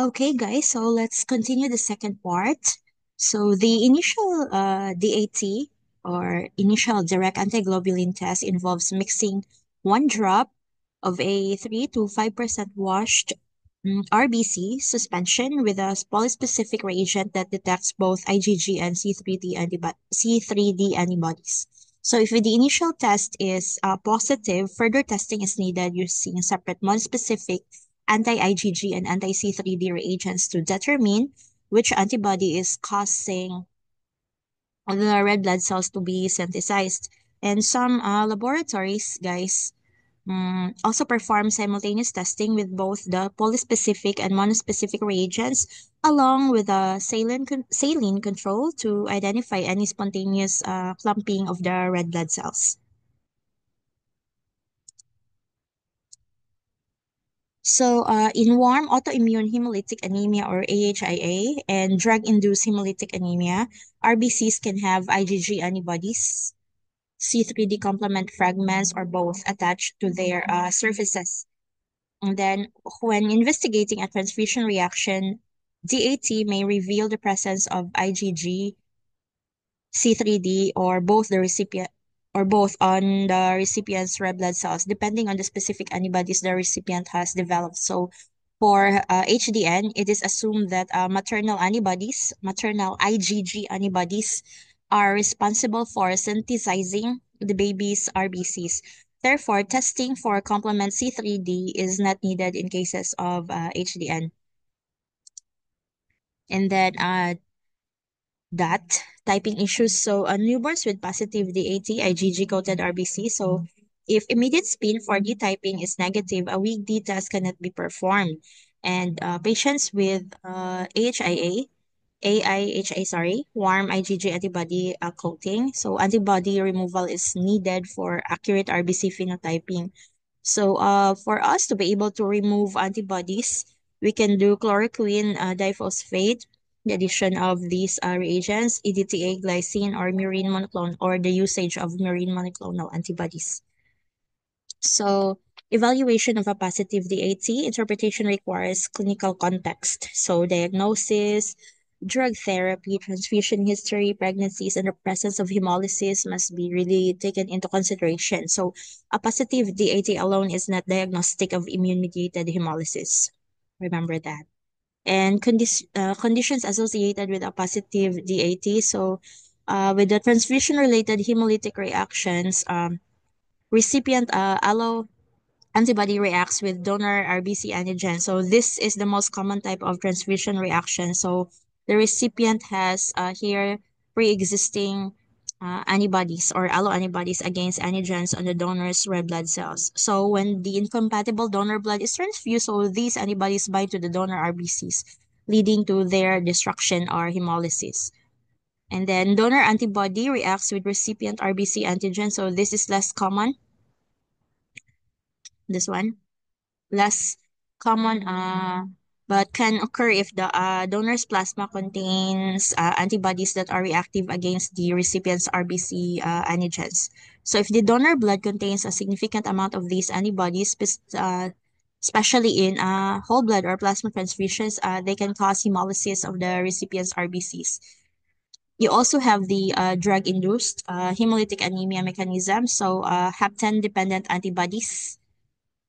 Okay, guys, so let's continue the second part. So the initial DAT or initial direct antiglobulin test involves mixing 1 drop of a 3 to 5% washed RBC suspension with a polyspecific reagent that detects both IgG and C3D antibodies. So if the initial test is positive, further testing is needed using separate non-specific anti-IgG and anti-C3D reagents to determine which antibody is causing the red blood cells to be synthesized. And some laboratories, guys, also perform simultaneous testing with both the polyspecific and monospecific reagents, along with a saline control to identify any spontaneous clumping of the red blood cells. So, in warm autoimmune hemolytic anemia or AHIA and drug-induced hemolytic anemia, RBCs can have IgG antibodies, C3D complement fragments, or both attached to their surfaces. And then, when investigating a transfusion reaction, DAT may reveal the presence of IgG, C3D, or both on the recipient's red blood cells, depending on the specific antibodies the recipient has developed. So, for HDN, it is assumed that maternal IgG antibodies, are responsible for synthesizing the baby's RBCs. Therefore, testing for complement C3D is not needed in cases of HDN. And then that typing issues. So, newborns with positive DAT IgG coated RBC. So, if immediate spin for D typing is negative, a weak D test cannot be performed. And patients with warm IgG antibody coating. So, antibody removal is needed for accurate RBC phenotyping. So, for us to be able to remove antibodies, we can do chloroquine diphosphate, the addition of these reagents, EDTA glycine or murine monoclonal, or the usage of murine monoclonal antibodies. So, evaluation of a positive DAT interpretation requires clinical context. So, diagnosis, drug therapy, transfusion history, pregnancies, and the presence of hemolysis must be really taken into consideration. So, a positive DAT alone is not diagnostic of immune-mediated hemolysis. Remember that. And conditions associated with a positive DAT. So, with the transfusion-related hemolytic reactions, recipient allo antibody reacts with donor RBC antigen. So this is the most common type of transfusion reaction. So the recipient has here pre-existing antibodies or alloantibodies against antigens on the donor's red blood cells. So when the incompatible donor blood is transfused, so these antibodies bind to the donor RBCs, leading to their destruction or hemolysis. And then donor antibody reacts with recipient RBC antigen. So this is less common. This one less common but can occur if the donor's plasma contains antibodies that are reactive against the recipient's RBC antigens. So if the donor blood contains a significant amount of these antibodies, especially in whole blood or plasma transfusions, they can cause hemolysis of the recipient's RBCs. You also have the drug-induced hemolytic anemia mechanism. So hapten-dependent antibodies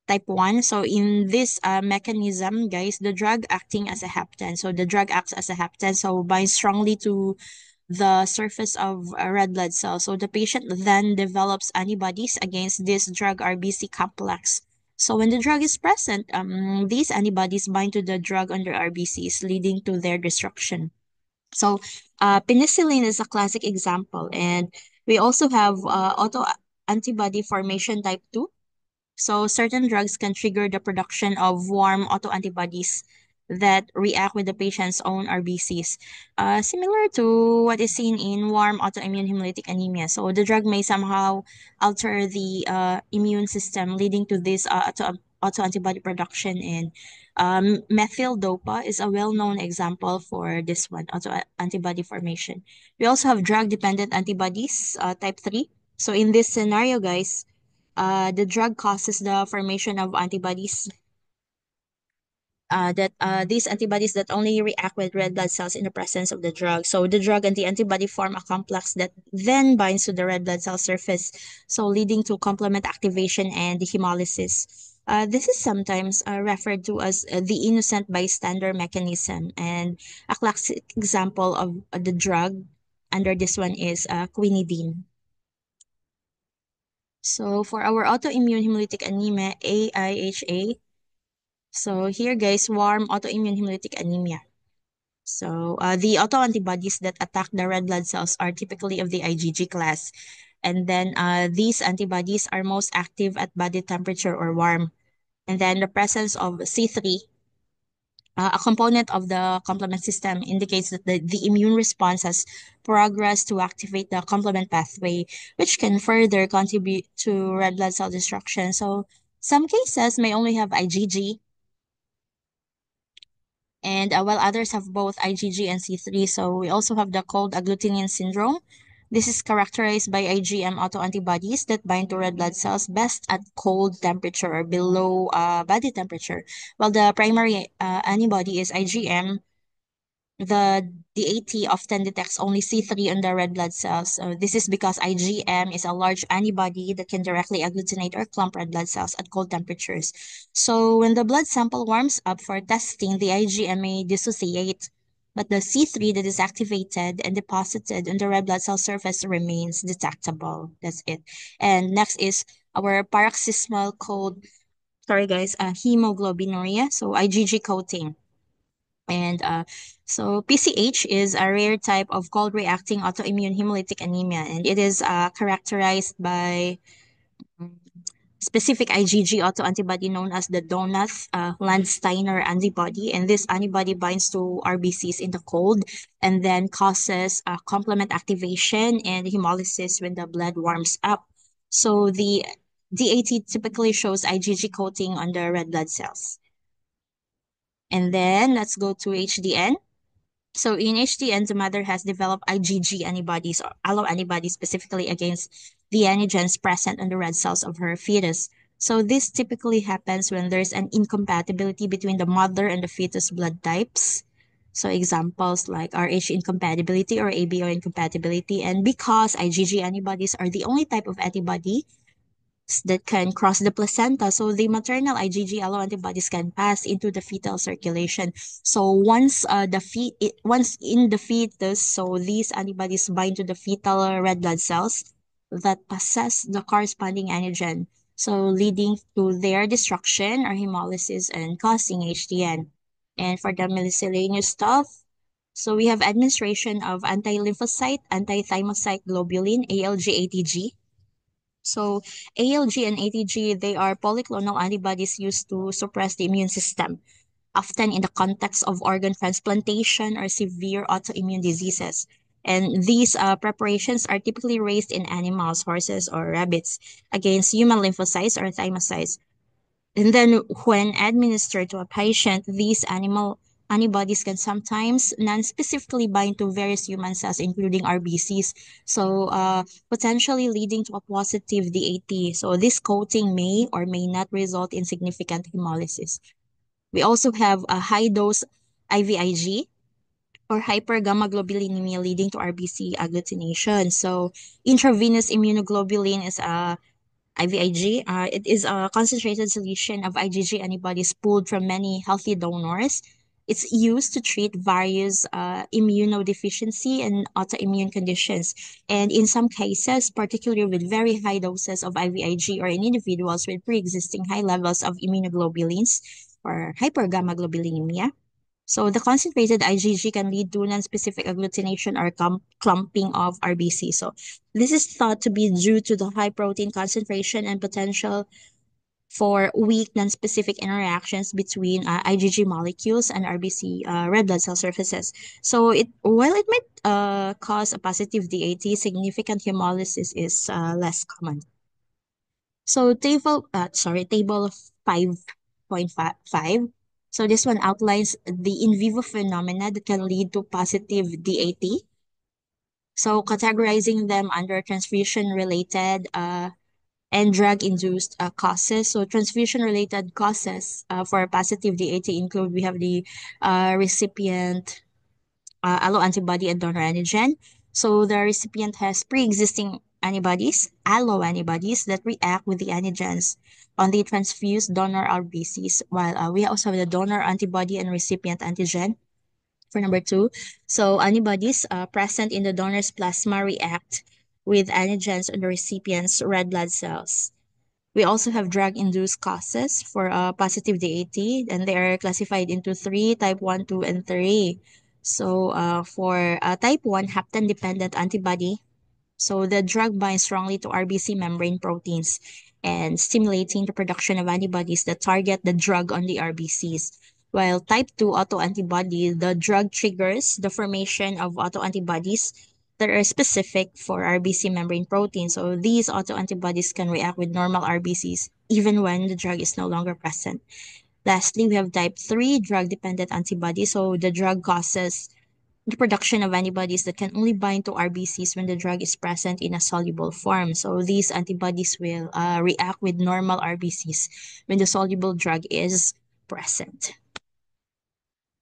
type 1. So in this mechanism, guys, the drug acting as a hapten. So the drug acts as a hapten, so binds strongly to the surface of a red blood cell. So the patient then develops antibodies against this drug RBC complex. So when the drug is present, these antibodies bind to the drug under RBCs, leading to their destruction. So penicillin is a classic example. And we also have auto antibody formation type 2. So certain drugs can trigger the production of warm autoantibodies that react with the patient's own RBCs, similar to what is seen in warm autoimmune hemolytic anemia. So the drug may somehow alter the immune system, leading to this autoantibody production. And methyl dopa is a well-known example for this one, autoantibody formation. We also have drug-dependent antibodies, type 3. So in this scenario, guys, the drug causes the formation of antibodies that these antibodies that only react with red blood cells in the presence of the drug. So the drug and the antibody form a complex that then binds to the red blood cell surface, so leading to complement activation and hemolysis. This is sometimes referred to as the innocent bystander mechanism, and a classic example of the drug under this one is quinidine. So for our autoimmune hemolytic anemia, AIHA, so here guys, warm autoimmune hemolytic anemia. So the autoantibodies that attack the red blood cells are typically of the IgG class. And then these antibodies are most active at body temperature or warm. And then the presence of C3, a component of the complement system, indicates that the immune response has progressed to activate the complement pathway, which can further contribute to red blood cell destruction. So some cases may only have IgG, and while others have both IgG and C3. So we also have the cold agglutinin syndrome. This is characterized by IgM autoantibodies that bind to red blood cells best at cold temperature or below body temperature, while the primary antibody is IgM. The AT often detects only C3 on the red blood cells. This is because IgM is a large antibody that can directly agglutinate or clump red blood cells at cold temperatures. So when the blood sample warms up for testing, the IgM may dissociate, but the C3 that is activated and deposited on the red blood cell surface remains detectable. That's it. And next is our paroxysmal cold, sorry guys, hemoglobinuria, so IgG coating. And so PCH is a rare type of cold reacting autoimmune hemolytic anemia, and it is characterized by specific IgG autoantibody known as the Donath Landsteiner antibody. And this antibody binds to RBCs in the cold and then causes complement activation and hemolysis when the blood warms up. So the DAT typically shows IgG coating on the red blood cells. And then let's go to HDN. So in HDN, the mother has developed IgG antibodies or alloantibodies specifically against the antigens present on the red cells of her fetus. So this typically happens when there's an incompatibility between the mother and the fetus blood types. So examples like Rh incompatibility or ABO incompatibility. And because IgG antibodies are the only type of antibody that can cross the placenta. So the maternal IgG alloantibodies can pass into the fetal circulation. So once in the fetus, so these antibodies bind to the fetal red blood cells that possess the corresponding antigen. So leading to their destruction or hemolysis and causing HDN. And for the miscellaneous stuff, so we have administration of anti-lymphocyte, anti-thymocyte globulin, ALG-ATG. So ALG and ATG, they are polyclonal antibodies used to suppress the immune system, often in the context of organ transplantation or severe autoimmune diseases. And these preparations are typically raised in animals, horses, or rabbits against human lymphocytes or thymocytes. And then when administered to a patient, these animal antibodies can sometimes non-specifically bind to various human cells, including RBCs. So potentially leading to a positive DAT. So this coating may or may not result in significant hemolysis. We also have a high dose IVIG or hypergammaglobulinemia leading to RBC agglutination. So intravenous immunoglobulin is a IVIG. It is a concentrated solution of IgG antibodies pulled from many healthy donors. It's used to treat various immunodeficiency and autoimmune conditions. And in some cases, particularly with very high doses of IVIG or in individuals with pre-existing high levels of immunoglobulins or hypergammaglobulinemia. So the concentrated IgG can lead to non-specific agglutination or clumping of RBC. So this is thought to be due to the high protein concentration and potential for weak non-specific interactions between IgG molecules and RBC red blood cell surfaces. So while it might cause a positive DAT, significant hemolysis is less common. So table 5.5. So this one outlines the in vivo phenomena that can lead to positive DAT. So categorizing them under transfusion related and drug-induced causes. So transfusion-related causes for positive DAT include we have the recipient alloantibody and donor antigen. So the recipient has pre-existing antibodies, alloantibodies that react with the antigens on the transfused donor RBCs, while we also have the donor antibody and recipient antigen for number two. So antibodies present in the donor's plasma react with antigens on the recipient's red blood cells. We also have drug-induced causes for positive DAT, and they are classified into three, type 1, 2, and 3. So for type 1, hapten-dependent antibody, so the drug binds strongly to RBC membrane proteins and stimulating the production of antibodies that target the drug on the RBCs. While type 2 autoantibody, the drug triggers the formation of autoantibodies that are specific for RBC membrane proteins. So these autoantibodies can react with normal RBCs even when the drug is no longer present. Lastly, we have type 3 drug dependent antibody. So the drug causes the production of antibodies that can only bind to RBCs when the drug is present in a soluble form. So these antibodies will react with normal RBCs when the soluble drug is present.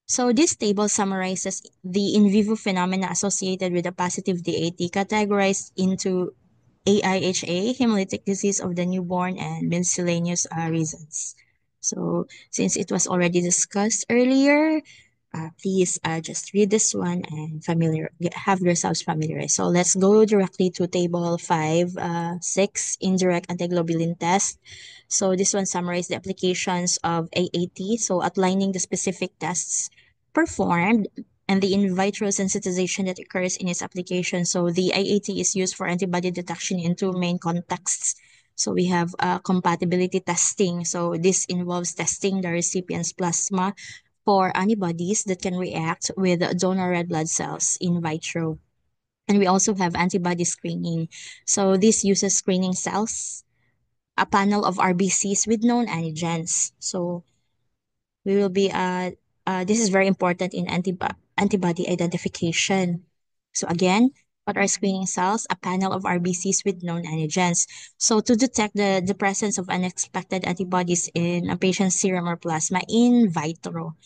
So this table summarizes the in vivo phenomena associated with a positive DAT categorized into AIHA, hemolytic disease of the newborn, and miscellaneous reasons. So since it was already discussed earlier, please just read this one and have yourselves familiarized. So let's go directly to table 5, 6, indirect antiglobulin test. So this one summarizes the applications of AAT, so outlining the specific tests performed and the in vitro sensitization that occurs in its application. So the AAT is used for antibody detection in two main contexts. So we have compatibility testing. So this involves testing the recipient's plasma for antibodies that can react with donor red blood cells in vitro. And we also have antibody screening. So this uses screening cells, a panel of RBCs with known antigens. So we will be this is very important in antibody identification. So again, what are screening cells? A panel of RBCs with known antigens. So to detect the presence of unexpected antibodies in a patient's serum or plasma in vitro.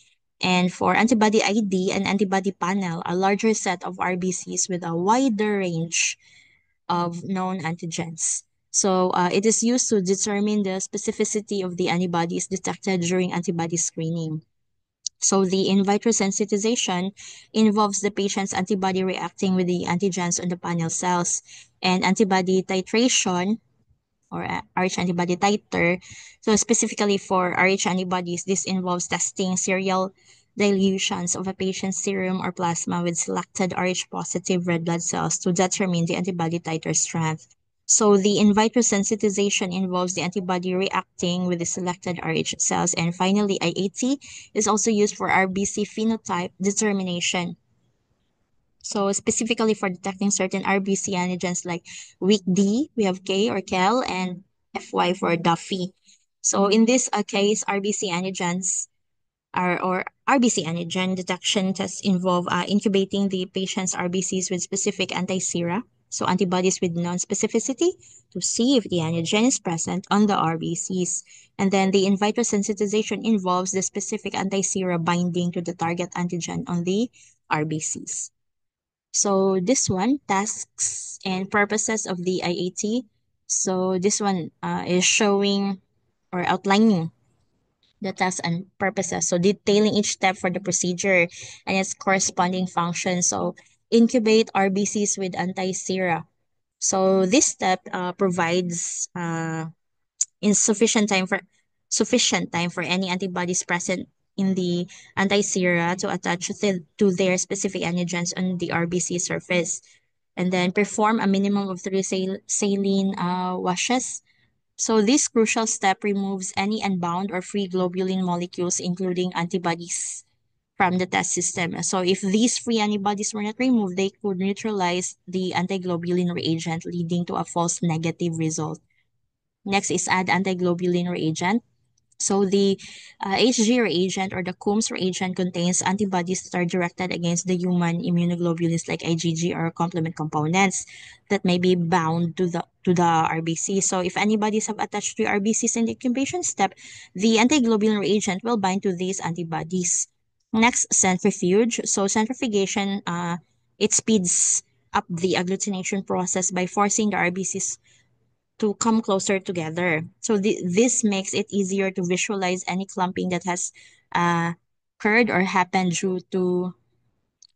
And for antibody ID, an antibody panel, a larger set of RBCs with a wider range of known antigens. So it is used to determine the specificity of the antibodies detected during antibody screening. So the in vitro sensitization involves the patient's antibody reacting with the antigens on the panel cells, and antibody titration or Rh antibody titer. So specifically for Rh antibodies, this involves testing serial dilutions of a patient's serum or plasma with selected Rh positive red blood cells to determine the antibody titer strength. So the in vitro sensitization involves the antibody reacting with the selected Rh cells. And finally, IAT is also used for RBC phenotype determination. So specifically for detecting certain RBC antigens like weak D, we have K or KEL, and FY for Duffy. So in this case, RBC antigens or RBC antigen detection tests involve incubating the patient's RBCs with specific anti-sera, so antibodies with non-specificity, to see if the antigen is present on the RBCs. And then the in vitro sensitization involves the specific anti-sera binding to the target antigen on the RBCs. So this one, tasks and purposes of the IAT. So this one is showing or outlining the tasks and purposes. So detailing each step for the procedure and its corresponding function. So incubate RBCs with anti-sera. So this step provides insufficient time for sufficient time for any antibodies present in the anti-sera to attach to their specific antigens on the RBC surface, and then perform a minimum of three saline washes. So this crucial step removes any unbound or free globulin molecules, including antibodies, from the test system. So if these free antibodies were not removed, they could neutralize the antiglobulin reagent, leading to a false negative result. Next is add antiglobulin reagent. So the HG reagent or the Coombs reagent contains antibodies that are directed against the human immunoglobulins like IgG or complement components that may be bound to the RBC. So if antibodies have attached to RBCs in the incubation step, the antiglobulin reagent will bind to these antibodies. Next, centrifuge. So centrifugation, it speeds up the agglutination process by forcing the RBCs to come closer together. So this makes it easier to visualize any clumping that has uh, occurred or happened due to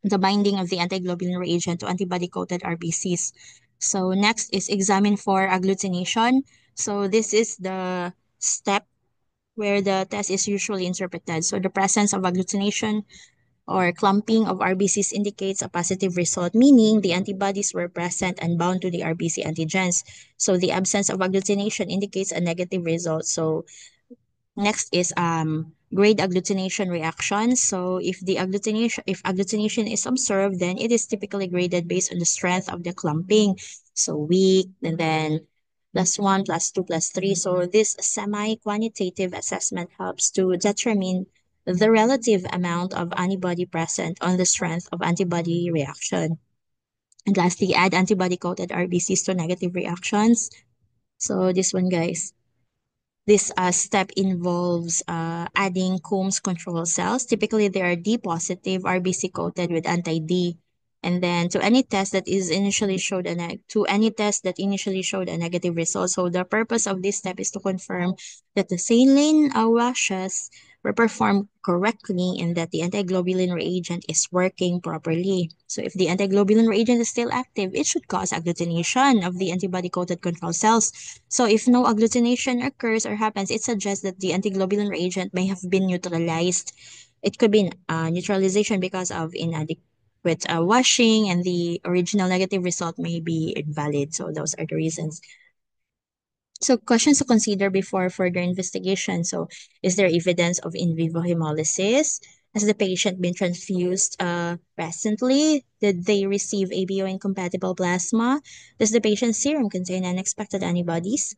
the binding of the antiglobulin reagent to antibody-coated RBCs. So next is examine for agglutination. So this is the step where the test is usually interpreted. So the presence of agglutination or clumping of RBCs indicates a positive result, meaning the antibodies were present and bound to the RBC antigens. So the absence of agglutination indicates a negative result. So next is grade agglutination reactions. So if agglutination is observed, then it is typically graded based on the strength of the clumping. So weak, and then +1, +2, +3. So this semi-quantitative assessment helps to determine the relative amount of antibody present on the strength of antibody reaction. And lastly, add antibody-coated RBCs to negative reactions. So this one, guys. This step involves adding Coombs control cells. Typically, they are D positive, RBC coated with anti-D. And then to any test that initially showed a negative result. So the purpose of this step is to confirm that the saline washes were performed correctly and that the antiglobulin reagent is working properly. So if the antiglobulin reagent is still active, it should cause agglutination of the antibody-coated control cells. So if no agglutination occurs or happens, it suggests that the antiglobulin reagent may have been neutralized. It could be neutralization because of inadequate washing, and the original negative result may be invalid. So those are the reasons. So questions to consider before further investigation. So is there evidence of in vivo hemolysis? Has the patient been transfused recently? Did they receive ABO incompatible plasma? Does the patient's serum contain unexpected antibodies?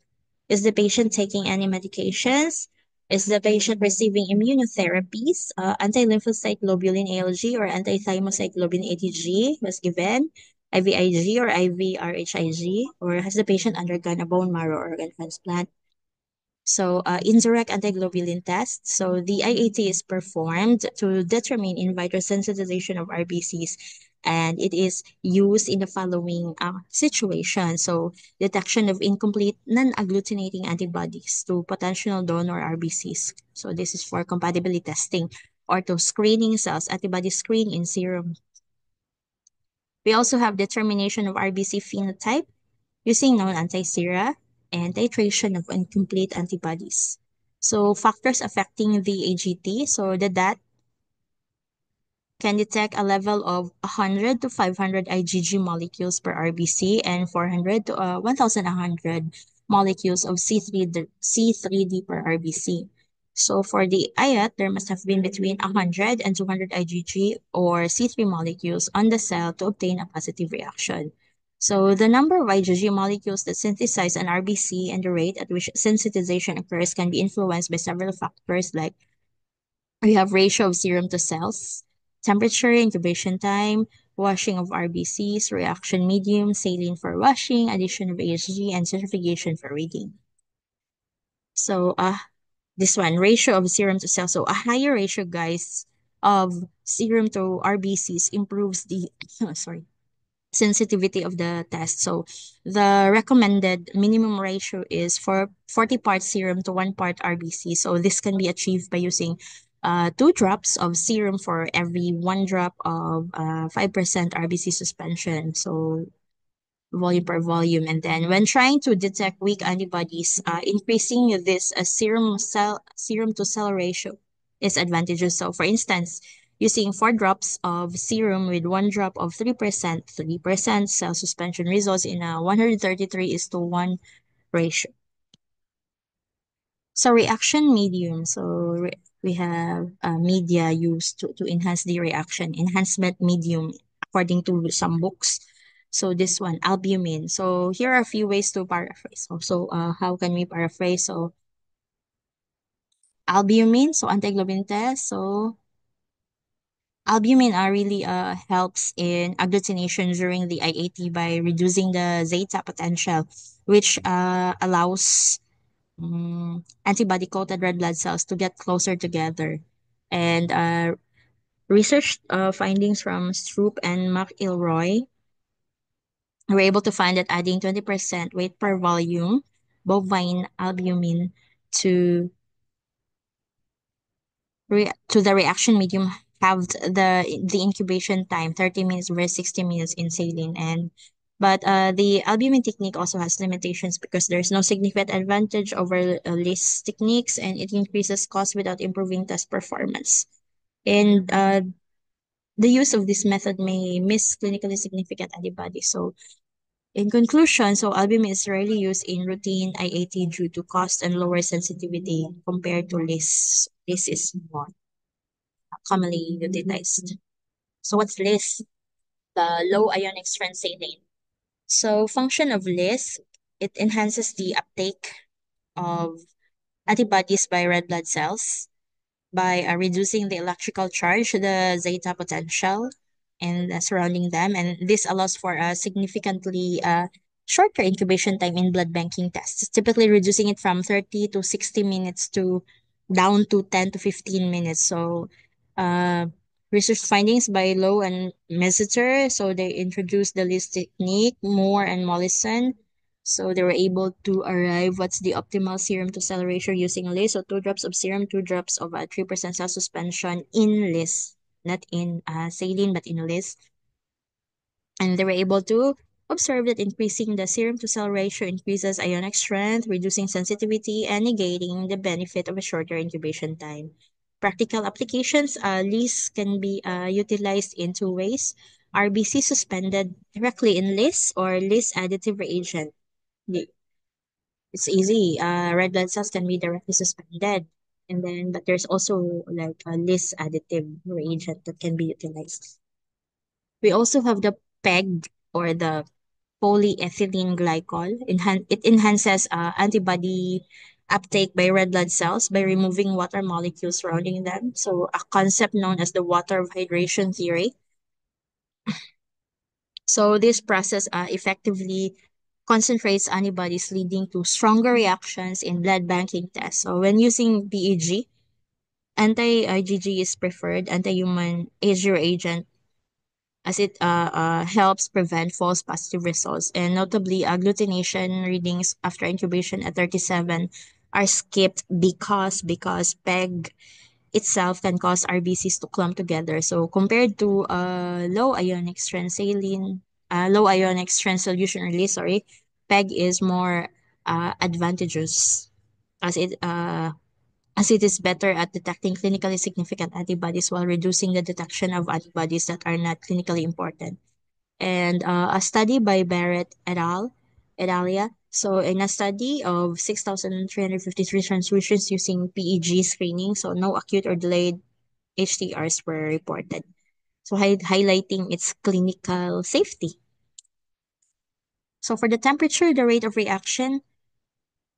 Is the patient taking any medications? Is the patient receiving immunotherapies? Anti-lymphocyte globulin ALG or anti-thymocyte globulin ATG was given? IVIG or IVRHIG, or has the patient undergone a bone marrow organ transplant? So, indirect antiglobulin test. So, the IAT is performed to determine in vitro sensitization of RBCs, and it is used in the following situation. So, detection of incomplete non-agglutinating antibodies to potential donor RBCs. So, this is for compatibility testing or to screening cells, antibody screen in serum. We also have determination of RBC phenotype using known anti-sera and titration of incomplete antibodies. So factors affecting the AGT, so the DAT can detect a level of 100 to 500 IgG molecules per RBC and 400 to 1,100 molecules of C3D per RBC. So for the IAT, there must have been between 100 and 200 IgG or C3 molecules on the cell to obtain a positive reaction. So the number of IgG molecules that synthesize an RBC and the rate at which sensitization occurs can be influenced by several factors like we have ratio of serum to cells, temperature, incubation time, washing of RBCs, reaction medium, saline for washing, addition of ASG, and centrifugation for reading. So, this one, ratio of serum to cells. So, a higher ratio, guys, of serum to RBCs improves the, sorry, sensitivity of the test. So the recommended minimum ratio is for 40 parts serum to 1 part RBC. So this can be achieved by using 2 drops of serum for every 1 drop of 5% RBC suspension. So volume per volume. And then when trying to detect weak antibodies, increasing this serum to cell ratio is advantageous. So for instance, using 4 drops of serum with 1 drop of 3% cell suspension results in a 133:1 ratio. So reaction medium. We have media used to enhance the reaction. Enhancement medium, according to some books. So this one, albumin. So here are a few ways to paraphrase. So how can we paraphrase? So albumin, so antiglobulin test. So albumin really helps in agglutination during the IAT by reducing the zeta potential, which allows antibody-coated red blood cells to get closer together. And research findings from Stroop and McIlroy were able to find that adding 20% weight per volume bovine albumin to to the reaction medium halved the incubation time 30 minutes versus 60 minutes in saline. And but the albumin technique also has limitations because there's no significant advantage over list techniques, and it increases cost without improving test performance. And the use of this method may miss clinically significant antibodies. So in conclusion, so albumin is rarely used in routine IAT due to cost and lower sensitivity compared to LIS. This is more commonly utilized. So what's LIS? The low ionic strength saline. So function of LIS, it enhances the uptake of antibodies by red blood cells by reducing the electrical charge, the zeta potential, and surrounding them. And this allows for a significantly shorter incubation time in blood banking tests, typically reducing it from 30 to 60 minutes to down to 10 to 15 minutes. So, uh, research findings by Lowe and Mesiter, so they introduced the list technique, Moore and Mollison. So they were able to arrive what's the optimal serum to cell ratio using LIS. So 2 drops of serum, 2 drops of 3% cell suspension in LIS, not in saline, but in LIS. And they were able to observe that increasing the serum to cell ratio increases ionic strength, reducing sensitivity, and negating the benefit of a shorter incubation time. Practical applications, LIS can be utilized in two ways. RBC suspended directly in LIS or LIS additive reagent. It's easy. Red blood cells can be directly suspended. And then, but there's also like a list additive reagent that can be utilized. We also have the PEG or the polyethylene glycol. It enhances antibody uptake by red blood cells by removing water molecules surrounding them. So a concept known as the water of hydration theory. So this process effectively concentrates antibodies leading to stronger reactions in blood banking tests. So when using PEG, anti-IgG is preferred anti-human Azer agent as it helps prevent false positive results. And notably, agglutination readings after incubation at 37 are skipped because PEG itself can cause RBCs to clump together. So compared to low ionic strength solution release, sorry, PEG is more advantageous as it is better at detecting clinically significant antibodies while reducing the detection of antibodies that are not clinically important. And a study by Barrett et al. So in a study of 6,353 transfusions using PEG screening, so no acute or delayed HTRs were reported. So highlighting its clinical safety. So for the temperature, the rate of reaction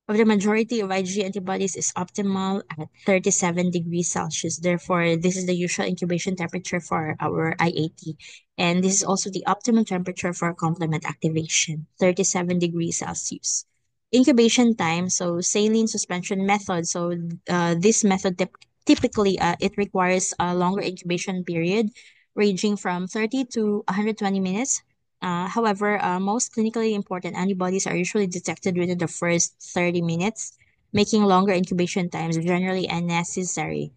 of the majority of IgG antibodies is optimal at 37 degrees Celsius. Therefore, this is the usual incubation temperature for our IAT. And this is also the optimum temperature for complement activation, 37 degrees Celsius. Incubation time, so saline suspension method. So this method typically it requires a longer incubation period ranging from 30 to 120 minutes. However, most clinically important antibodies are usually detected within the first 30 minutes, making longer incubation times generally unnecessary.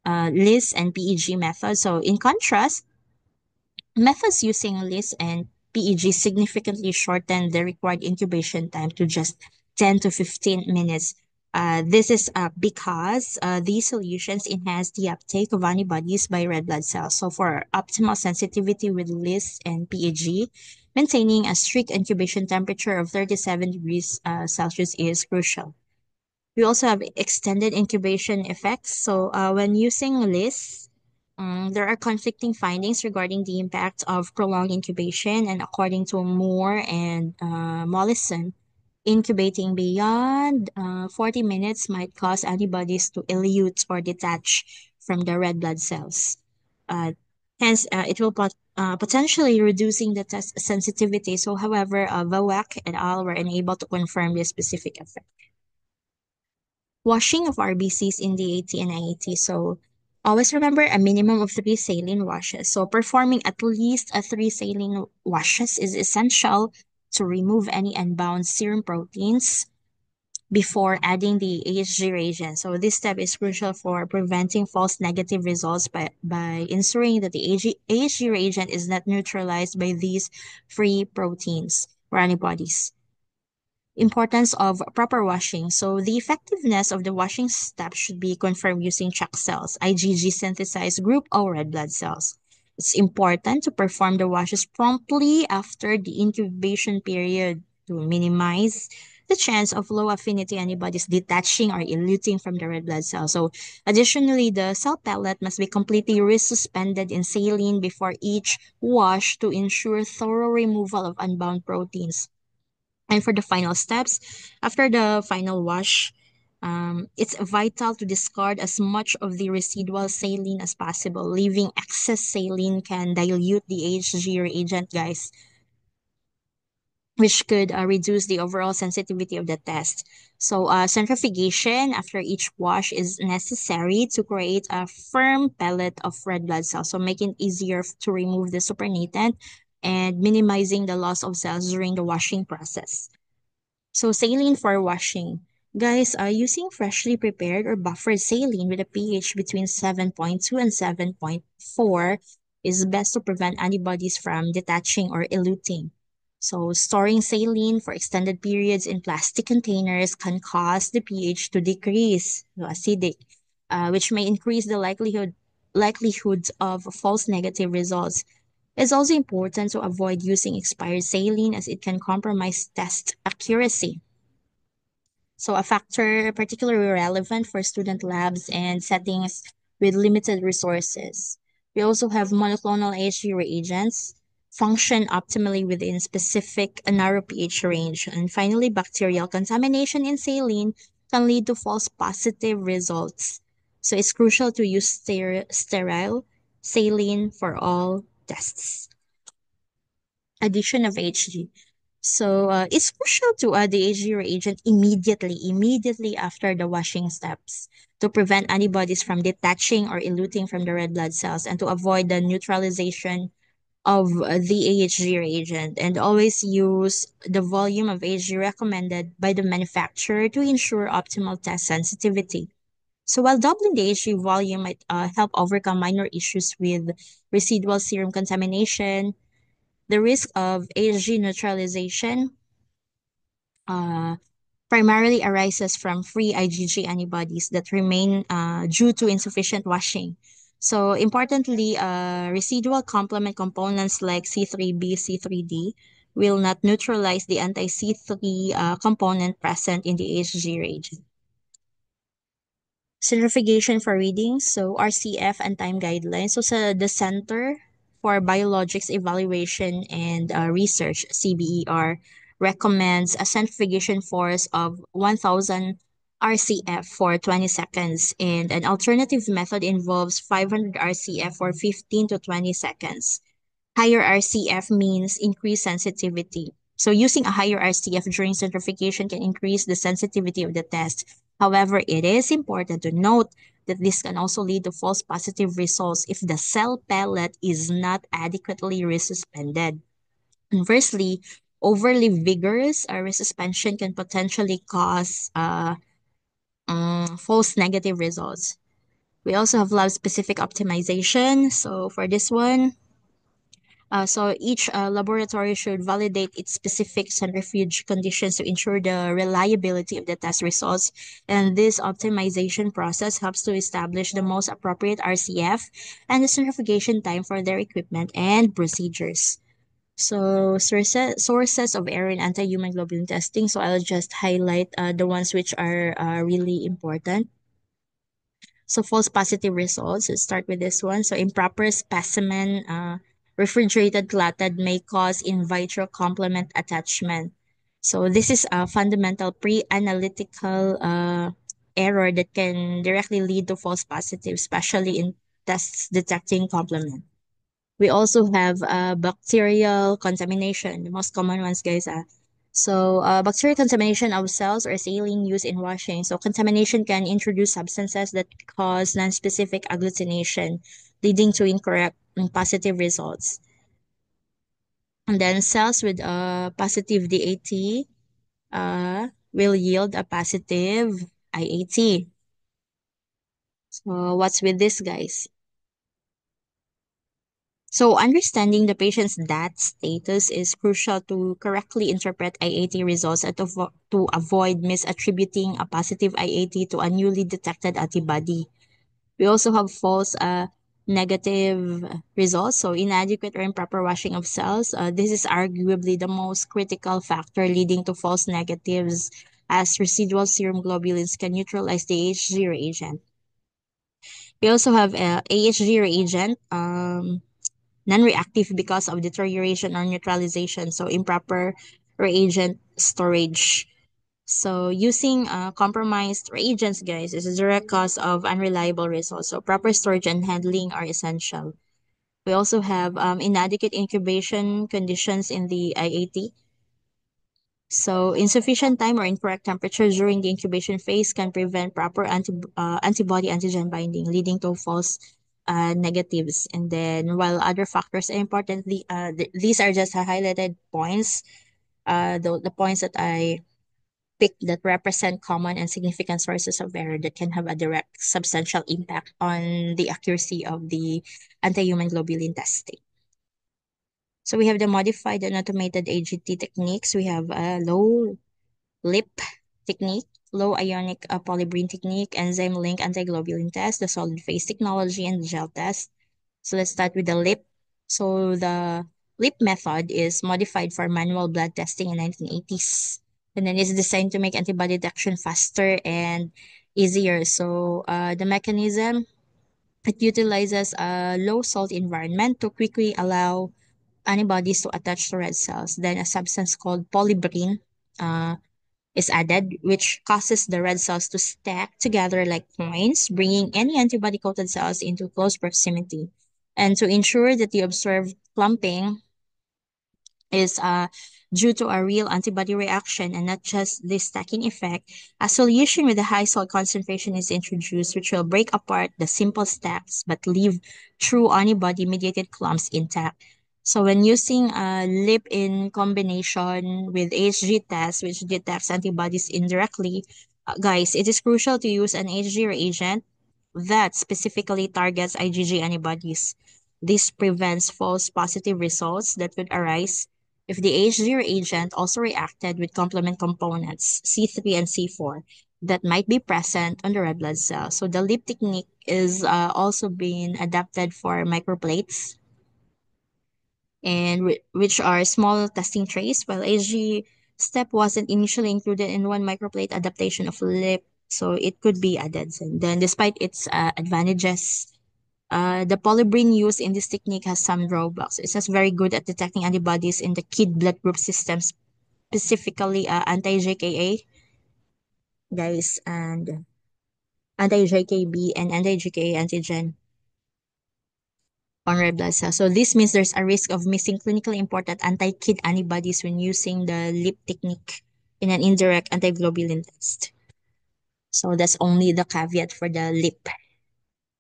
LIS and PEG methods. So, in contrast, methods using LIS and PEG significantly shorten the required incubation time to just 10 to 15 minutes. This is because these solutions enhance the uptake of antibodies by red blood cells. So, for optimal sensitivity with LIS and PEG, maintaining a strict incubation temperature of 37 degrees Celsius is crucial. We also have extended incubation effects. So, when using LIS, there are conflicting findings regarding the impact of prolonged incubation, and according to Moore and Mollison, Incubating beyond 40 minutes might cause antibodies to elute or detach from the red blood cells. Uh, Hence, it will potentially reducing the test sensitivity. So, however, Vawak et al. Were unable to confirm this specific effect. Washing of RBCs in the AT and IAT. So, always remember a minimum of 3 saline washes. So, performing at least a 3 saline washes is essential to remove any unbound serum proteins before adding the AHG reagent. So this step is crucial for preventing false negative results by ensuring that the AHG reagent is not neutralized by these free proteins or antibodies. Importance of proper washing. So the effectiveness of the washing step should be confirmed using check cells, IgG synthesized group O red blood cells. It's important to perform the washes promptly after the incubation period to minimize the chance of low affinity antibodies detaching or eluting from the red blood cell. So additionally, the cell pellet must be completely resuspended in saline before each wash to ensure thorough removal of unbound proteins. And for the final steps, after the final wash, it's vital to discard as much of the residual saline as possible. Leaving excess saline can dilute the HG reagent, guys, which could reduce the overall sensitivity of the test. So, centrifugation after each wash is necessary to create a firm pellet of red blood cells, so making it easier to remove the supernatant and minimizing the loss of cells during the washing process. So saline for washing. Guys, using freshly prepared or buffered saline with a pH between 7.2 and 7.4 is best to prevent antibodies from detaching or eluting. So storing saline for extended periods in plastic containers can cause the pH to decrease, so acidic, which may increase the likelihood of false negative results. It's also important to avoid using expired saline as it can compromise test accuracy. So, a factor particularly relevant for student labs and settings with limited resources. We also have monoclonal AHG reagents function optimally within specific narrow pH range. And finally, bacterial contamination in saline can lead to false positive results. So, it's crucial to use sterile saline for all tests. Addition of HG. So it's crucial to add the HG reagent immediately after the washing steps to prevent antibodies from detaching or eluting from the red blood cells and to avoid the neutralization of the AHG reagent. And always use the volume of AHG recommended by the manufacturer to ensure optimal test sensitivity. So while doubling the AHG volume might help overcome minor issues with residual serum contamination, the risk of AHG neutralization uh, primarily arises from free IgG antibodies that remain due to insufficient washing. So, importantly, residual complement components like C3b, C3d will not neutralize the anti C3 component present in the HG reagent. Centrifugation for readings, so RCF and time guidelines. So sa the Center for Biologics Evaluation and Research, CBER, recommends a centrifugation force of 1,000 RCF for 20 seconds, and an alternative method involves 500 RCF for 15 to 20 seconds. Higher RCF means increased sensitivity. So using a higher RCF during centrifugation can increase the sensitivity of the test. However, it is important to note that this can also lead to false positive results if the cell pellet is not adequately resuspended. Conversely, overly vigorous resuspension can potentially cause false negative results. We also have lab specific optimization. So for this one, so each laboratory should validate its specific centrifuge conditions to ensure the reliability of the test results. And this optimization process helps to establish the most appropriate RCF and the centrifugation time for their equipment and procedures. So sources of error in anti-human globulin testing. So I'll just highlight the ones which are really important. So false positive results. Let's start with this one. So improper specimen, refrigerated clotted may cause in vitro complement attachment. So this is a fundamental pre-analytical error that can directly lead to false positives, especially in tests detecting complement. We also have bacterial contamination, the most common ones, guys. Bacterial contamination of cells or saline used in washing. So contamination can introduce substances that cause non-specific agglutination, leading to incorrect and positive results. And then cells with a positive DAT will yield a positive IAT. So what's with this, guys? So understanding the patient's DAT status is crucial to correctly interpret IAT results and to avoid misattributing a positive IAT to a newly detected antibody. We also have false negative results, so inadequate or improper washing of cells. This is arguably the most critical factor leading to false negatives, as residual serum globulins can neutralize the AHG reagent. We also have AHG reagent, non-reactive because of deterioration or neutralization, so improper reagent storage. So using compromised reagents, guys, is a direct cause of unreliable results. So proper storage and handling are essential. We also have inadequate incubation conditions in the IAT. So insufficient time or incorrect temperature during the incubation phase can prevent proper antibody antigen binding, leading to false negatives. And then while other factors are important, these are just highlighted points, the points that I pick that represent common and significant sources of error that can have a direct substantial impact on the accuracy of the anti-human globulin testing. So we have the modified and automated AGT techniques. We have a low LIP technique, low ionic polybrine technique, enzyme link antiglobulin test, the solid phase technology, and the gel test. So let's start with the LIP. So the LIP method is modified for manual blood testing in 1980s. And then it's designed to make antibody detection faster and easier. So the mechanism, it utilizes a low salt environment to quickly allow antibodies to attach to red cells. Then a substance called polybrine is added, which causes the red cells to stack together like coins, bringing any antibody coated cells into close proximity. And to ensure that the observed clumping is due to a real antibody reaction and not just the stacking effect, a solution with a high salt concentration is introduced, which will break apart the simple stacks but leave true antibody mediated clumps intact. So when using a LIP in combination with HG test, which detects antibodies indirectly, guys, it is crucial to use an HG reagent that specifically targets IgG antibodies. This prevents false positive results that would arise if the HG reagent also reacted with complement components C3 and C4 that might be present on the red blood cell. So the LEAP technique is also being adapted for microplates and which are small testing trays, while HG step wasn't initially included in one microplate adaptation of LEAP, so it could be added. And then despite its advantages, the polybrine used in this technique has some drawbacks. It's just very good at detecting antibodies in the KID blood group systems, specifically anti-JKA, guys, and anti-JKB and anti-JKA antigen on red blood cells. So this means there's a risk of missing clinically important anti-KID antibodies when using the LEAP technique in an indirect antiglobulin test. So that's only the caveat for the LEAP.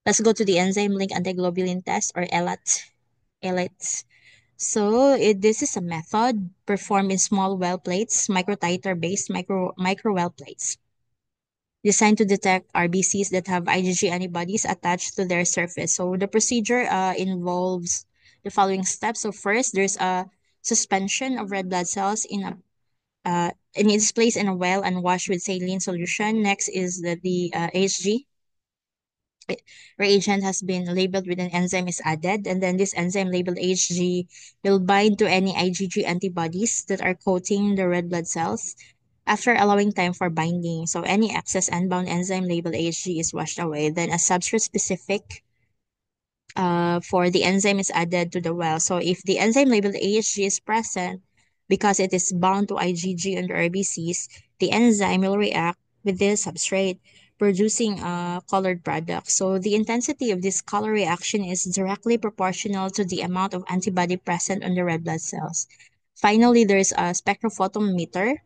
Let's go to the enzyme link antiglobulin test or ELAT. ELAT. This is a method performed in small well plates, microtiter based micro well plates, designed to detect RBCs that have IgG antibodies attached to their surface. So the procedure involves the following steps. So first, there's a suspension of red blood cells and it's placed in a well and washed with saline solution. Next is the HG reagent has been labeled with an enzyme is added, and then this enzyme labeled HG will bind to any IgG antibodies that are coating the red blood cells after allowing time for binding. So any excess unbound enzyme labeled HG is washed away. Then a substrate specific for the enzyme is added to the well. So if the enzyme labeled AHG is present, Because it is bound to IgG on the RBCs, the enzyme will react with the substrate, producing a colored product. So the intensity of this color reaction is directly proportional to the amount of antibody present on the red blood cells. Finally, there's a spectrophotometer.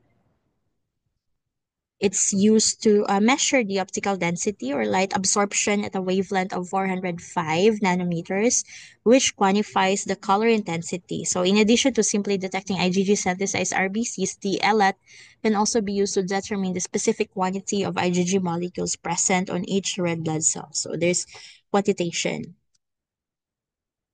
It's used to measure the optical density or light absorption at a wavelength of 405 nanometers, which quantifies the color intensity. So, in addition to simply detecting IgG synthesized RBCs, the LAT can also be used to determine the specific quantity of IgG molecules present on each red blood cell. So, there's quantitation.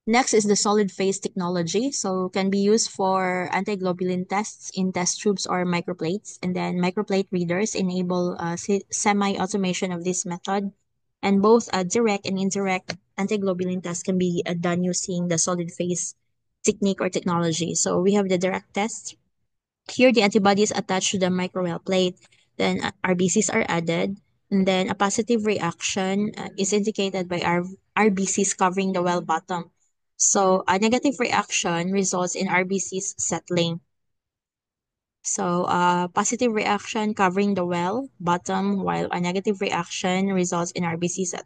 Next is the solid phase technology. So can be used for antiglobulin tests in test tubes or microplates. And then microplate readers enable semi-automation of this method. And both direct and indirect antiglobulin tests can be done using the solid phase technique or technology. So we have the direct test. Here, the antibody is attached to the microwell plate. Then RBCs are added. And then a positive reaction is indicated by RBCs covering the well bottom. So a negative reaction results in RBCs settling. So a positive reaction covering the well bottom, while a negative reaction results in RBCs.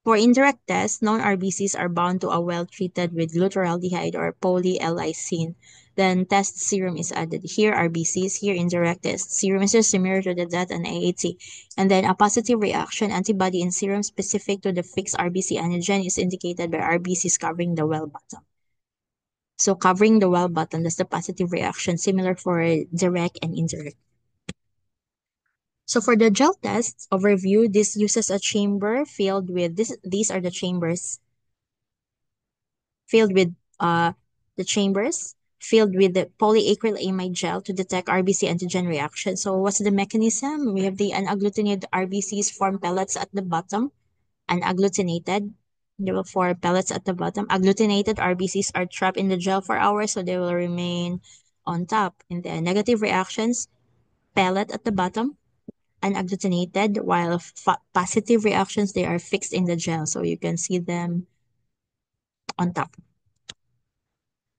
For indirect tests, non-RBCs are bound to a well treated with glutaraldehyde or polylysine. Then test serum is added. Here RBCs, here indirect test. Serum is just similar to the DAT and AAT. And then a positive reaction antibody in serum specific to the fixed RBC antigen is indicated by RBCs covering the well bottom. So covering the well bottom, that's the positive reaction, similar for direct and indirect. So for the gel test overview, this uses a chamber filled with these are the chambers filled with uh, the chambers filled with the polyacrylamide gel to detect RBC antigen reaction. So what's the mechanism? We have the unagglutinated RBCs form pellets at the bottom. Unagglutinated, there will form pellets at the bottom. Agglutinated RBCs are trapped in the gel for hours, so they will remain on top. And then negative reactions, pellet at the bottom, unagglutinated, while positive reactions, they are fixed in the gel, so you can see them on top.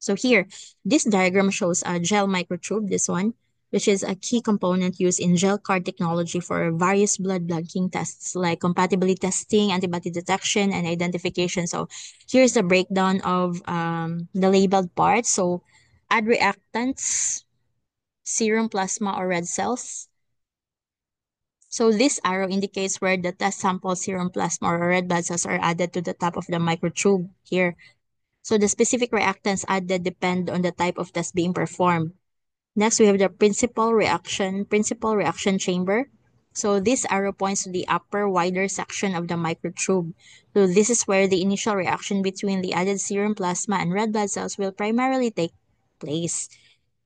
So here, this diagram shows a gel microtube, this one, which is a key component used in gel card technology for various blood blanking tests like compatibility testing, antibody detection, and identification. So here's the breakdown of the labeled parts. So add reactants, serum plasma or red cells. So this arrow indicates where the test sample serum plasma or red blood cells are added to the top of the microtube here. So the specific reactants added depend on the type of test being performed. Next, we have the principal reaction chamber. So this arrow points to the upper, wider section of the microtube. So this is where the initial reaction between the added serum plasma and red blood cells will primarily take place.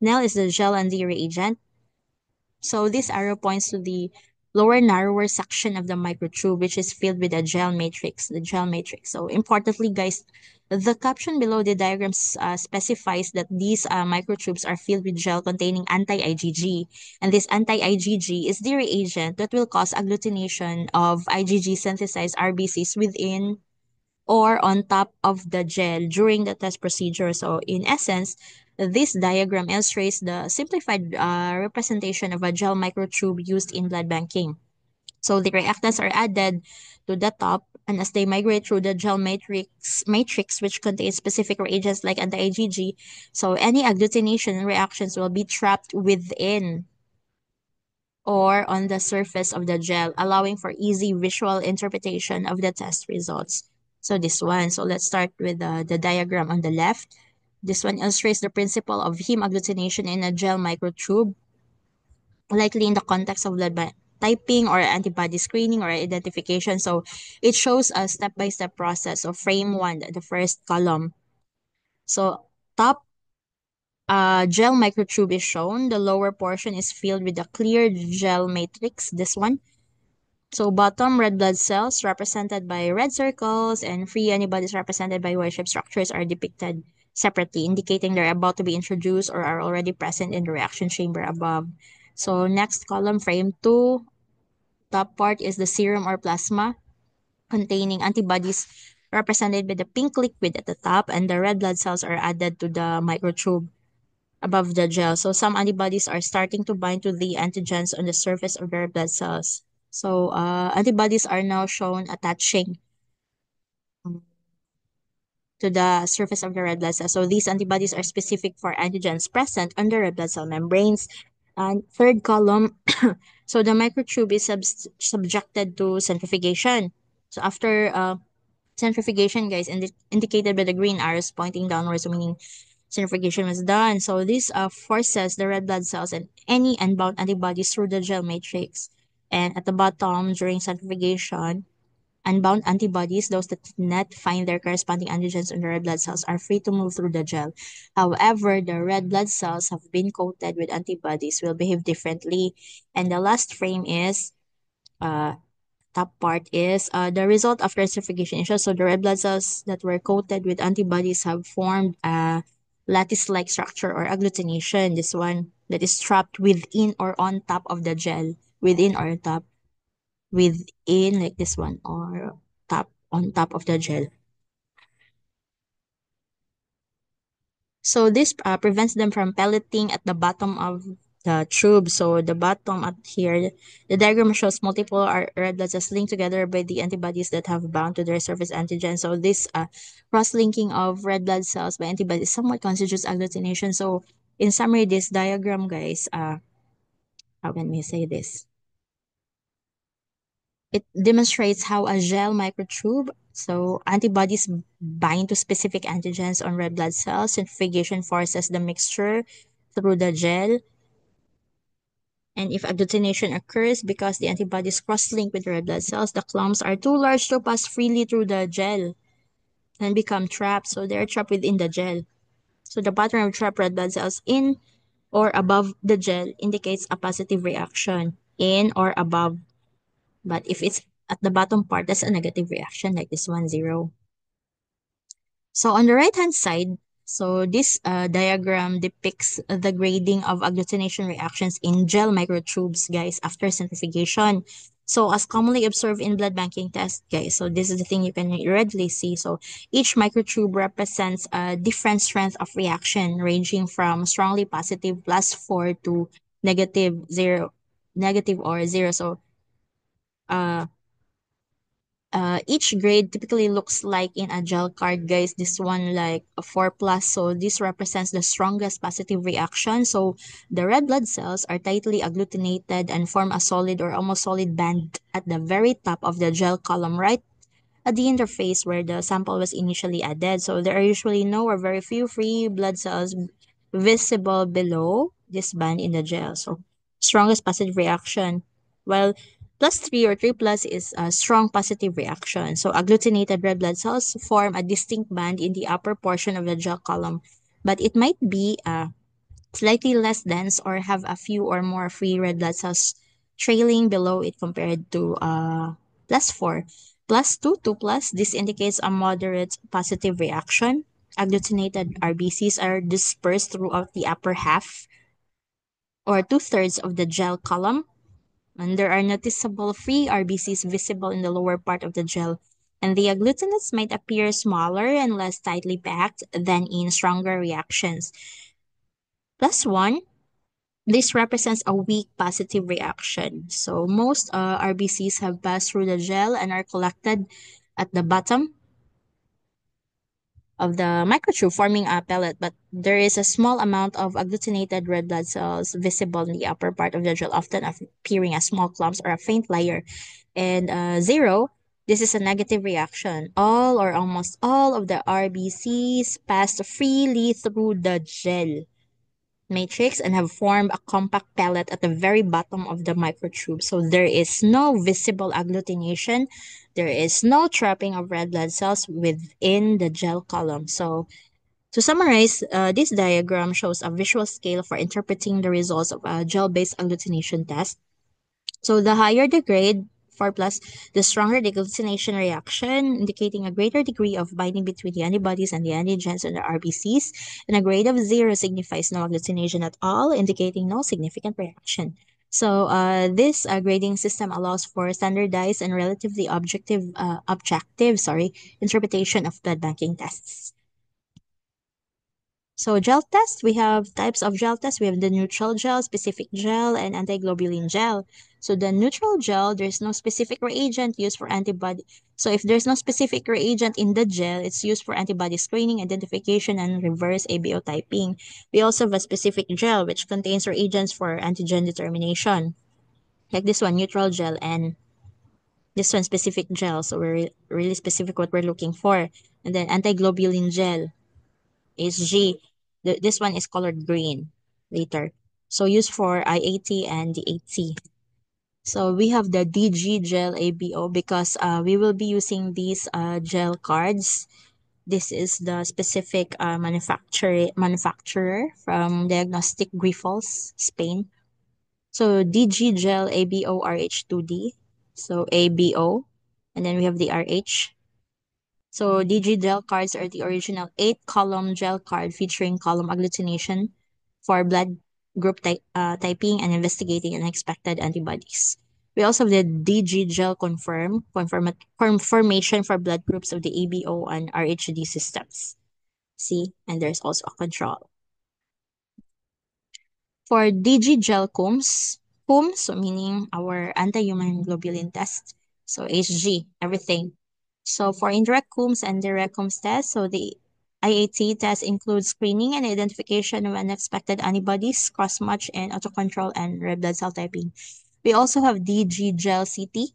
Now is the gel and the reagent. So this arrow points to the lower, narrower section of the microtube, which is filled with a gel matrix, the gel matrix. So importantly, guys, the caption below the diagrams specifies that these microtubes are filled with gel containing anti-IgG. And this anti-IgG is the reagent that will cause agglutination of IgG synthesized RBCs within or on top of the gel during the test procedure. So in essence, this diagram illustrates the simplified representation of a gel microtube used in blood banking. So the reactants are added to the top, and as they migrate through the gel matrix which contains specific reagents like anti-IgG, so any agglutination reactions will be trapped within or on the surface of the gel, allowing for easy visual interpretation of the test results. So this one, so let's start with the diagram on the left. This one illustrates the principle of heme agglutination in a gel microtube, likely in the context of typing or antibody screening or identification. So it shows a step-by-step process of frame one, the first column. So top gel microtube is shown. The lower portion is filled with a clear gel matrix, this one. So bottom red blood cells represented by red circles and free antibodies represented by Y-shaped structures are depicted separately, indicating they're about to be introduced or are already present in the reaction chamber above. So next column, frame 2, top part is the serum or plasma containing antibodies represented by the pink liquid at the top, and the red blood cells are added to the microtube. above the gel. So some antibodies are starting to bind to the antigens on the surface of the red blood cells. So antibodies are now shown attaching to the surface of the red blood cell. So these antibodies are specific for antigens present on the red blood cell membranes. And third column, so the microtube is subjected to centrifugation. So after centrifugation, guys, indicated by the green arrows pointing downwards, meaning centrifugation was done. So this forces the red blood cells and any unbound antibodies through the gel matrix. And at the bottom, during centrifugation, unbound antibodies, those that did not find their corresponding antigens in the red blood cells, are free to move through the gel. However, the red blood cells have been coated with antibodies will behave differently. And the last frame is uh, top part is the result of centrifugation. So the red blood cells that were coated with antibodies have formed a lattice-like structure or agglutination. This one that is trapped within or on top of the gel, within or top, within like this one, or top on top of the gel. So this prevents them from pelleting at the bottom of the tube. So the bottom at here, the diagram shows multiple red blood cells linked together by the antibodies that have bound to their surface antigen. So this cross-linking of red blood cells by antibodies somewhat constitutes agglutination. So in summary, this diagram, guys, how can we say this? It demonstrates how a gel microtube, so antibodies bind to specific antigens on red blood cells. Centrifugation forces the mixture through the gel. And if agglutination occurs because the antibodies cross-link with the red blood cells, the clumps are too large to pass freely through the gel and become trapped. So they're trapped within the gel. So the pattern of trapped red blood cells in or above the gel indicates a positive reaction in or above. But if it's at the bottom part, that's a negative reaction, like this one, zero. So on the right-hand side, so this diagram depicts the grading of agglutination reactions in gel microtubes, guys, after centrifugation. So as commonly observed in blood banking tests, guys, so this is the thing you can readily see. So each microtube represents a different strength of reaction, ranging from strongly positive +4 to negative 0, negative or 0. So uh, each grade typically looks like in a gel card, guys. This one like a 4 plus. So this represents the strongest positive reaction. So the red blood cells are tightly agglutinated and form a solid or almost solid band at the very top of the gel column, right at the interface where the sample was initially added. So there are usually no or very few free blood cells visible below this band in the gel. So strongest positive reaction. Well, +3 or 3 plus is a strong positive reaction. So agglutinated red blood cells form a distinct band in the upper portion of the gel column, but it might be slightly less dense or have a few or more free red blood cells trailing below it compared to +4. +2 to plus, this indicates a moderate positive reaction. Agglutinated RBCs are dispersed throughout the upper half or two-thirds of the gel column, and there are noticeable free RBCs visible in the lower part of the gel. And the agglutinates might appear smaller and less tightly packed than in stronger reactions. +1, this represents a weak positive reaction. So most RBCs have passed through the gel and are collected at the bottom of the microtube, forming a pellet, but there is a small amount of agglutinated red blood cells visible in the upper part of the gel, often appearing as small clumps or a faint layer. And 0, this is a negative reaction. All or almost all of the RBCs passed freely through the gel matrix and have formed a compact pellet at the very bottom of the microtube. So there is no visible agglutination. There is no trapping of red blood cells within the gel column. So to summarize, this diagram shows a visual scale for interpreting the results of a gel-based agglutination test. So the higher the grade, 4 plus, the stronger the glutination reaction, indicating a greater degree of binding between the antibodies and the antigens and the RBCs. And a grade of 0 signifies no agglutination at all, indicating no significant reaction. So this grading system allows for standardized and relatively objective interpretation of blood banking tests. So gel test, we have types of gel test. We have the neutral gel, specific gel, and antiglobulin gel. So the neutral gel, there's no specific reagent used for antibody. So if there's no specific reagent in the gel, it's used for antibody screening, identification, and reverse ABO typing. We also have a specific gel, which contains reagents for antigen determination, like this one, neutral gel, and this one, specific gel. So we're really specific what we're looking for. And then antiglobulin gel, HG. This one is colored green later. So used for IAT and DAT. So we have the DG gel ABO because we will be using these gel cards. This is the specific manufacturer from Diagnostic Grifols, Spain. So DG gel ABO RH2D. So ABO. And then we have the RH. So DG gel cards are the original 8-column gel card featuring column agglutination for blood group typing and investigating unexpected antibodies. We also have the DG gel confirmation for blood groups of the ABO and RHD systems. See, and there's also a control. For DG gel CUMS, so meaning our anti-human globulin test, so HG, everything. So for indirect CUMS and direct CUMS test, so the IAT test includes screening and identification of unexpected antibodies, cross-match and autocontrol and red blood cell typing. We also have DG gel CT.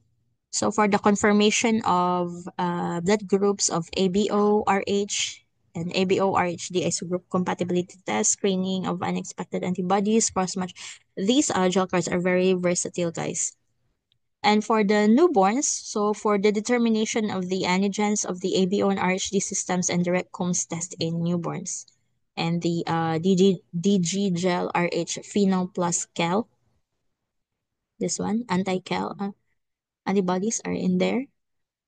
So for the confirmation of blood groups of ABO, RH, and ABO, RHD isogroup compatibility test, screening of unexpected antibodies, cross-match. These gel cards are very versatile, guys. And for the newborns, so for the determination of the antigens of the ABO and RHD systems and direct COMS test in newborns. And the DG gel RH phenol plus cal, this one, anti-cal antibodies are in there,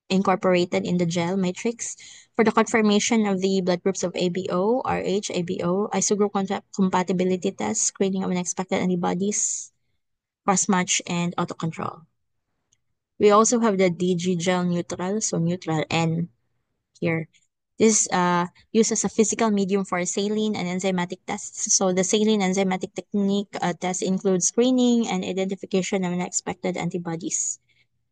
incorporated in the gel matrix for the confirmation of the blood groups of ABO, RH, ABO, isogroup compatibility test, screening of unexpected antibodies, cross-match, and autocontrol. We also have the DG gel neutral, so neutral N here. This uses a physical medium for saline and enzymatic tests. So the saline enzymatic technique test includes screening and identification of unexpected antibodies.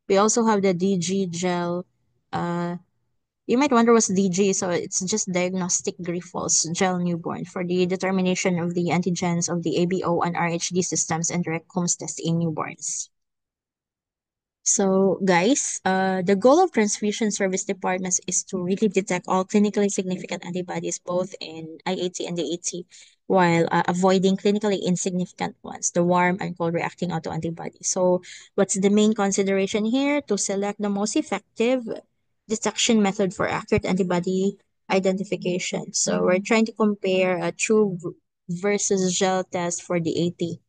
We also have the DG gel. You might wonder what's DG, so it's just diagnostic Grifols gel newborn for the determination of the antigens of the ABO and RHD systems and direct Coombs test in newborns. So, guys, the goal of transfusion service departments is to really detect all clinically significant antibodies, both in IAT and DAT, while avoiding clinically insignificant ones, the warm and cold reacting autoantibodies. So, what's the main consideration here? To select the most effective detection method for accurate antibody identification. So, we're trying to compare a true versus gel test for DAT.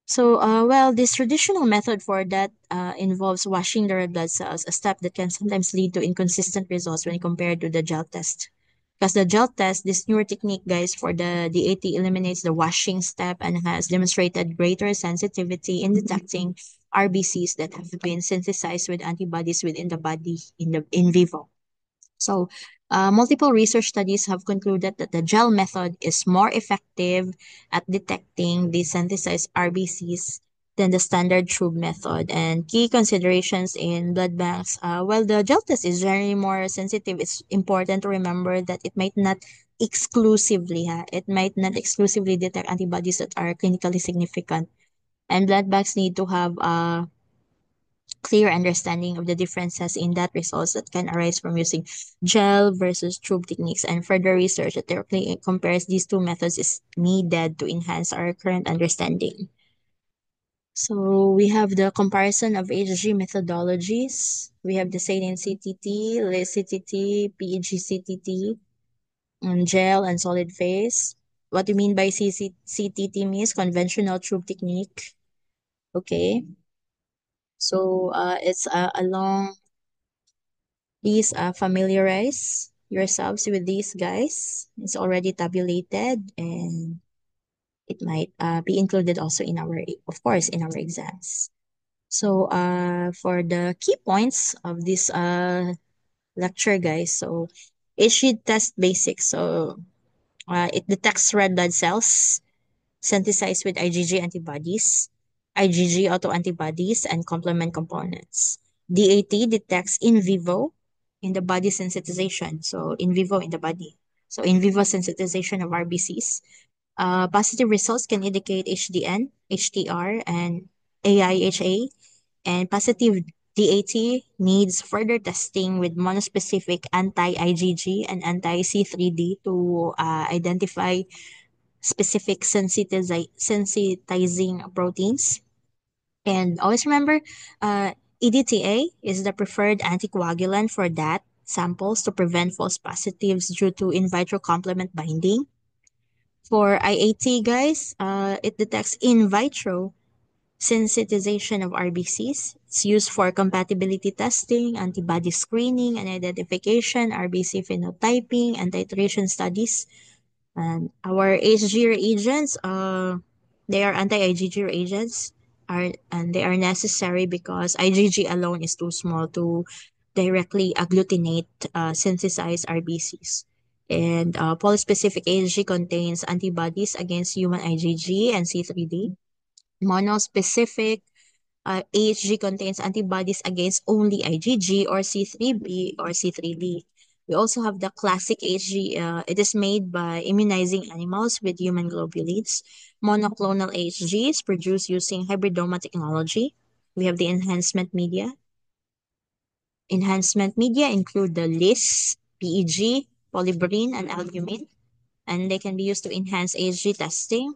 So, well, this traditional method for that involves washing the red blood cells, a step that can sometimes lead to inconsistent results when compared to the gel test. Because the gel test, this newer technique, guys, for the DAT eliminates the washing step and has demonstrated greater sensitivity in detecting RBCs that have been synthesized with antibodies within the body in vivo. So, multiple research studies have concluded that the gel method is more effective at detecting the synthesized RBCs than the standard tube method. And key considerations in blood banks, while the gel test is generally more sensitive, it's important to remember that it might not exclusively detect antibodies that are clinically significant. And blood banks need to have clear understanding of the differences in that results that can arise from using gel versus tube techniques, and further research that directly compares these two methods is needed to enhance our current understanding. So we have the comparison of HG methodologies. We have the saline CTT, LIS CTT, PEG CTT, and gel and solid phase. What do you mean by CTT means conventional tube technique. Okay. So it's along. Please familiarize yourselves with these guys. It's already tabulated and it might be included also in our, of course, in our exams. So for the key points of this lecture, guys, so it should test basics. So It detects red blood cells synthesized with IgG antibodies, IgG autoantibodies, and complement components. DAT detects in vivo in the body sensitization, so in vivo in the body. So in vivo sensitization of RBCs. Positive results can indicate HDN, HTR, and AIHA, and positive DAT needs further testing with monospecific anti-IgG and anti-C3d to identify specific sensitizing proteins. And always remember, EDTA is the preferred anticoagulant for that samples to prevent false positives due to in vitro complement binding. For IAT, guys, it detects in vitro sensitization of RBCs. It's used for compatibility testing, antibody screening and identification, RBC phenotyping, and titration studies. And our HG reagents, they are anti-IgG reagents, and they are necessary because IgG alone is too small to directly agglutinate synthesized RBCs. And polyspecific IgG contains antibodies against human IgG and C3d. Monospecific AHG contains antibodies against only IgG or C3b or C3d. We also have the classic AHG. It is made by immunizing animals with human globulins. Monoclonal AHG is produced using hybridoma technology. We have the enhancement media. Enhancement media include the LIS, PEG, polyberine, and albumin, and they can be used to enhance AHG testing,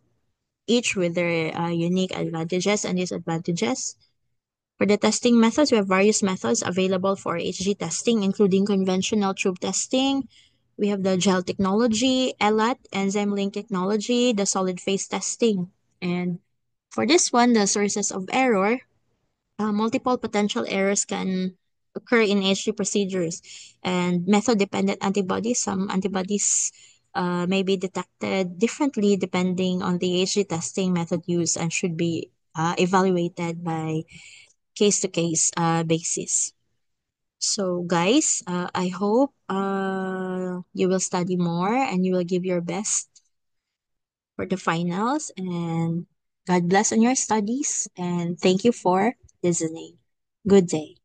each with their unique advantages and disadvantages. For the testing methods, we have various methods available for HG testing, including conventional tube testing. We have the gel technology, ELAT, enzyme link technology, the solid phase testing. And for this one, the sources of error, multiple potential errors can occur in HG procedures. And method-dependent antibodies, some antibodies may be detected differently depending on the HG testing method used and should be evaluated by case to case basis. So, guys, I hope you will study more and you will give your best for the finals. And God bless on your studies. And thank you for listening. Good day.